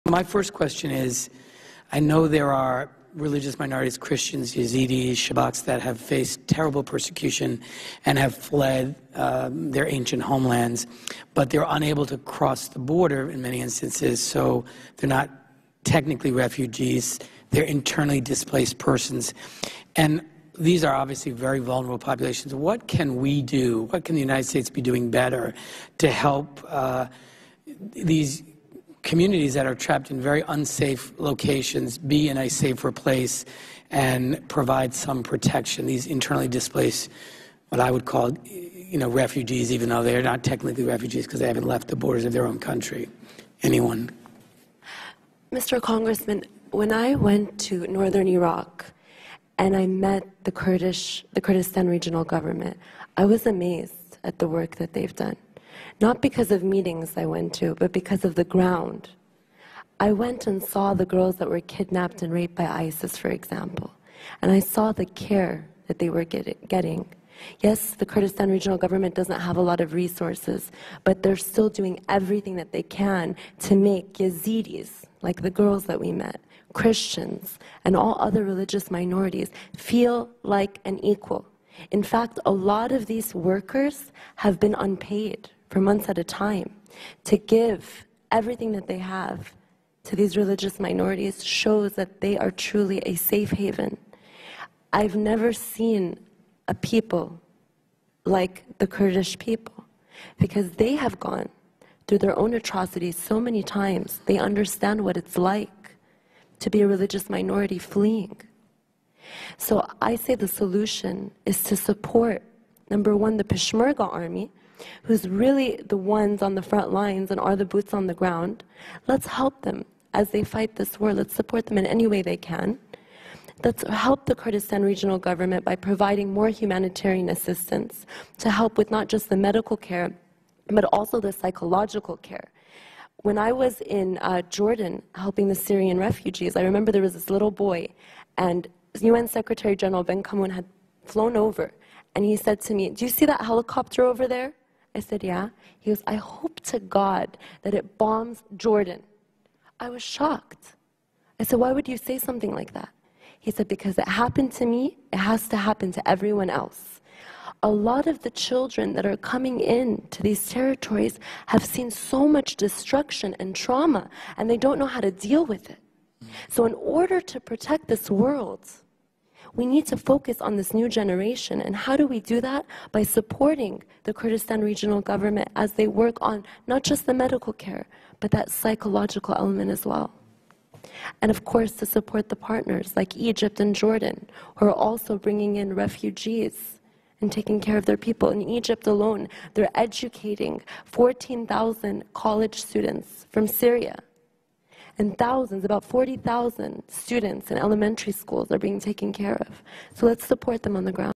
My first question is, I know there are religious minorities, Christians, Yazidis, Shabaks that have faced terrible persecution and have fled their ancient homelands, but they're unable to cross the border in many instances, so they're not technically refugees, they're internally displaced persons. And these are obviously very vulnerable populations. What can we do, what can the United States be doing better to help these communities that are trapped in very unsafe locations be in a safer place and provide some protection? These internally displaced, what I would call, refugees, even though they're not technically refugees because they haven't left the borders of their own country. Anyone? Mr. Congressman, when I went to northern Iraq and I met the Kurdistan regional government, I was amazed at the work that they've done. Not because of meetings I went to, but because of the ground. I went and saw the girls that were kidnapped and raped by ISIS, for example, and I saw the care that they were getting. Yes, the Kurdistan regional government doesn't have a lot of resources, but they're still doing everything that they can to make Yazidis, like the girls that we met, Christians, and all other religious minorities feel like an equal. In fact, a lot of these workers have been unpaid for months at a time. To give everything that they have to these religious minorities shows that they are truly a safe haven. I've never seen a people like the Kurdish people, because they have gone through their own atrocities so many times. They understand what it's like to be a religious minority fleeing. So I say the solution is to support, number one, the Peshmerga army, who's really the ones on the front lines and are the boots on the ground. Let's help them as they fight this war. Let's support them in any way they can. Let's help the Kurdistan regional government by providing more humanitarian assistance to help with not just the medical care, but also the psychological care. When I was in Jordan helping the Syrian refugees, I remember there was this little boy, and UN Secretary General Ben Kamoun had flown over, and he said to me, "Do you see that helicopter over there?" I said, "Yeah." He goes, "I hope to God that it bombs Jordan." I was shocked. I said, "Why would you say something like that?" He said, "Because it happened to me, it has to happen to everyone else." A lot of the children that are coming in to these territories have seen so much destruction and trauma, and they don't know how to deal with it. So in order to protect this world, we need to focus on this new generation. And how do we do that? By supporting the Kurdistan regional government as they work on not just the medical care, but that psychological element as well. And of course, to support the partners like Egypt and Jordan, who are also bringing in refugees and taking care of their people. In Egypt alone, they're educating 14,000 college students from Syria. And thousands, about 40,000 students in elementary schools are being taken care of. So let's support them on the ground.